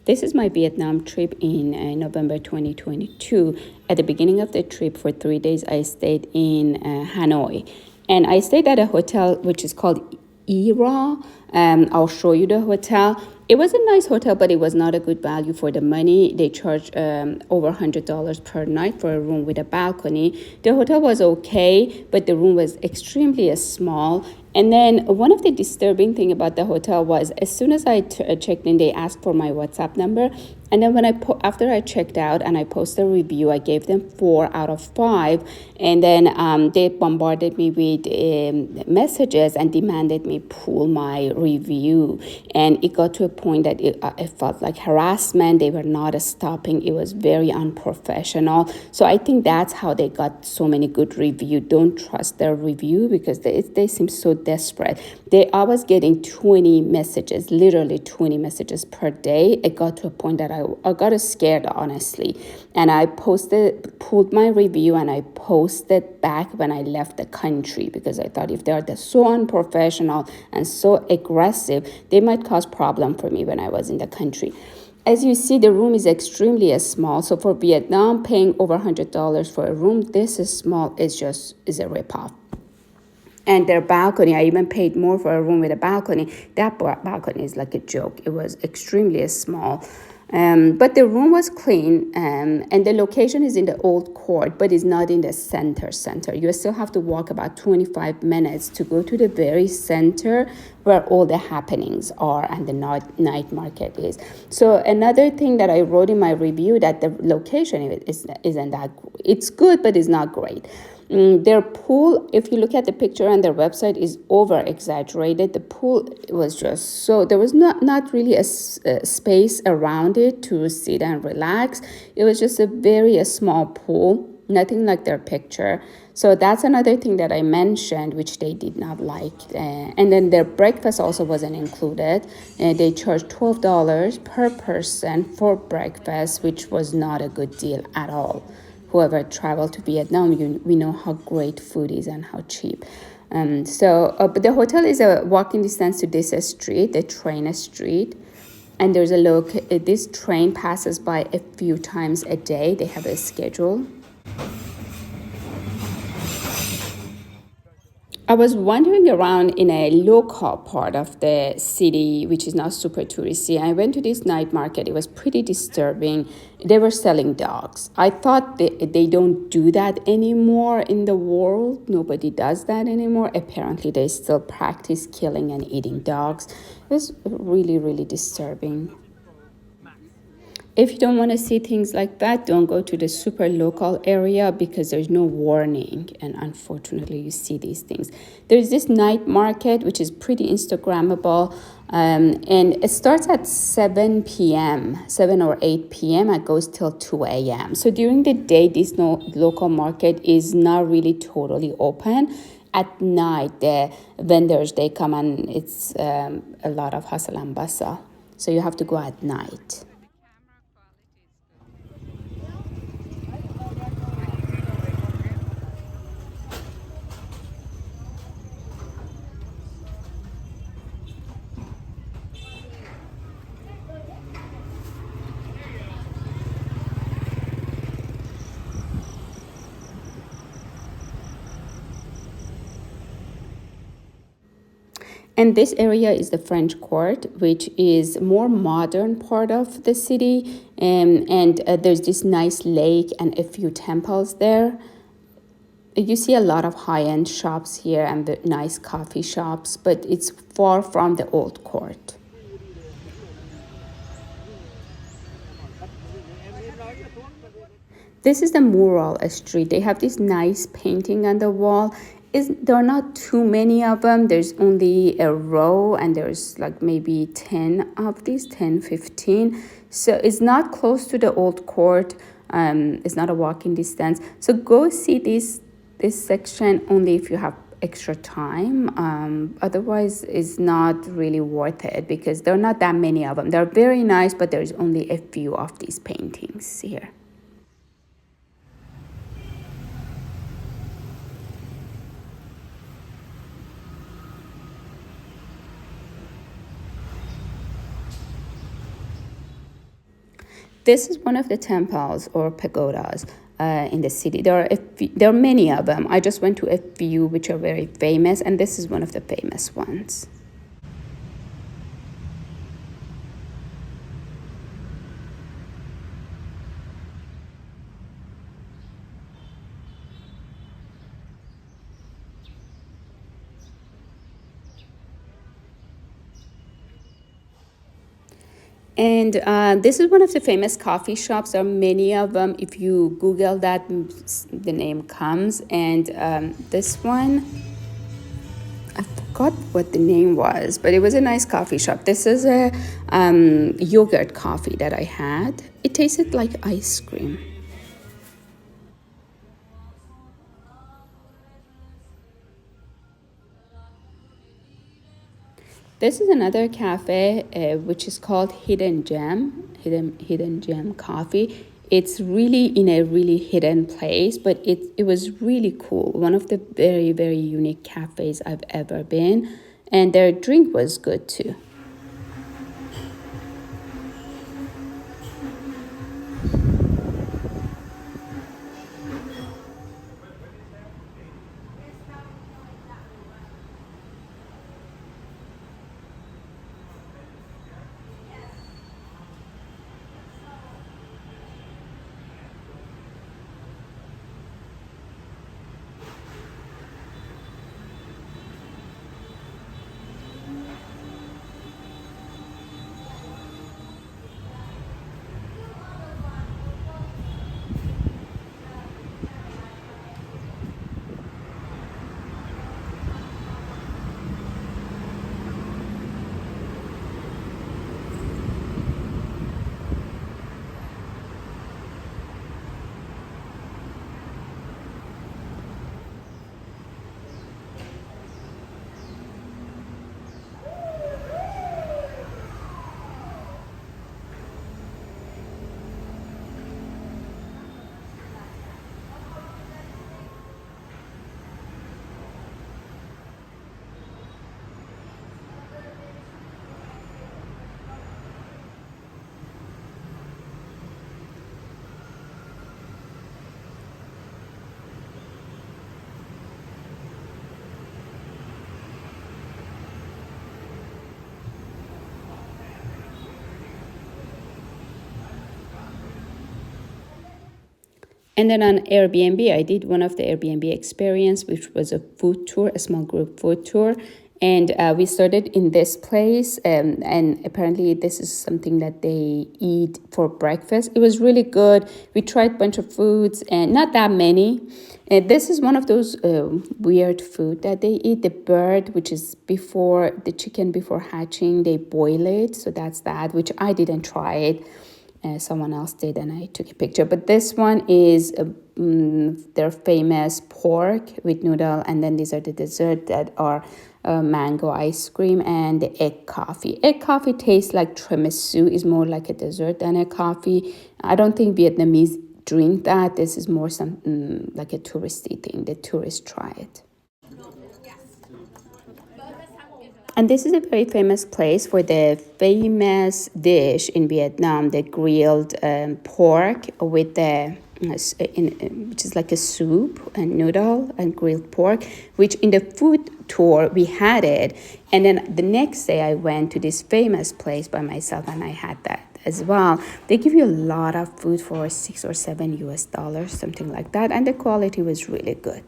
This is my Vietnam trip in November 2022. At the beginning of the trip, for 3 days, I stayed in Hanoi. And I stayed at a hotel which is called AIRA. I'll show you the hotel. It was a nice hotel, but it was not a good value for the money. They charged over $100 per night for a room with a balcony. The hotel was okay, but the room was extremely small. And then one of the disturbing thing about the hotel was as soon as I checked in, they asked for my WhatsApp number. And then when after I checked out and I posted a review, I gave them 4 out of 5. And then they bombarded me with messages and demanded me pull my review. And it got to a point that it felt like harassment. They were not stopping. It was very unprofessional. So I think that's how they got so many good reviews. Don't trust their review because they seem so desperate. I was getting 20 messages, literally 20 messages per day. It got to a point that I got scared, honestly. And I pulled my review and I posted back when I left the country because I thought if they're so unprofessional and so aggressive, they might cause problem for me when I was in the country. As you see, the room is extremely small. So for Vietnam, paying over $100 for a room, this is small is a ripoff. And their balcony, I even paid more for a room with a balcony. That balcony is like a joke. It was extremely small. But the room was clean, and the location is in the old court, but it's not in the center. You still have to walk about 25 minutes to go to the very center where all the happenings are and the night market is. So another thing that I wrote in my review that the location isn't that, it's good, but it's not great. Their pool, if you look at the picture on their website, is over exaggerated. The pool was just so, there was not really a space around it to sit and relax. It was just a very small pool, nothing like their picture. So that's another thing that I mentioned, which they did not like. And then their breakfast also wasn't included. They charged $12 per person for breakfast, which was not a good deal at all. Whoever traveled to Vietnam, we know how great food is and how cheap. But the hotel is a walking distance to this street, the train street. And there's this train passes by a few times a day. They have a schedule. I was wandering around in a local part of the city, which is not super touristy. I went to this night market. It was pretty disturbing. They were selling dogs. I thought they don't do that anymore in the world. Nobody does that anymore. Apparently, they still practice killing and eating dogs. It was really, really disturbing. If you don't want to see things like that, don't go to the super local area because there's no warning. And unfortunately, you see these things. There's this night market, which is pretty Instagrammable. And it starts at 7 p.m., 7 or 8 p.m. and goes till 2 a.m. So during the day, this local market is not really totally open. At night, the vendors, they come and it's a lot of hustle and bustle. So you have to go at night. And this area is the French Court, which is more modern part of the city. And there's this nice lake and a few temples there. You see a lot of high-end shops here and nice coffee shops, but it's far from the old court. This is the mural street. They have this nice painting on the wall. There are not too many of them. There's only a row and there's like maybe 10 of these, 10, 15. So it's not close to the old court. It's not a walking distance. So go see this section only if you have extra time. Otherwise, it's not really worth it because there are not that many of them. They're very nice, but there's only a few of these paintings here. This is one of the temples or pagodas in the city. There are many of them. I just went to a few which are very famous, and this is one of the famous ones. And this is one of the famous coffee shops. There are many of them. If you Google that, the name comes. And this one, I forgot what the name was, but it was a nice coffee shop. This is a yogurt coffee that I had. It tasted like ice cream. This is another cafe which is called Hidden Gem Coffee. It's really in a really hidden place, but it was really cool. One of the very, very unique cafes I've ever been, and their drink was good too. And then on Airbnb, I did one of the Airbnb experience, which was a food tour, a small group food tour. And we started in this place, and apparently this is something that they eat for breakfast. It was really good. We tried a bunch of foods, and not that many. This is one of those weird food that they eat. The bird, which is before the chicken, before hatching, they boil it. So that's that, which I didn't try it. Someone else did, and I took a picture. But this one is their famous pork with noodle, and then these are the dessert that are mango ice cream and the egg coffee. Egg coffee tastes like tiramisu, is more like a dessert than a coffee. I don't think Vietnamese drink that. This is more some like a touristy thing. The tourists try it. And this is a very famous place for the famous dish in Vietnam, the grilled pork with which is like a soup and noodle and grilled pork, which in the food tour we had it. And then the next day I went to this famous place by myself and I had that as well. They give you a lot of food for $6 or $7 US, something like that. And the quality was really good.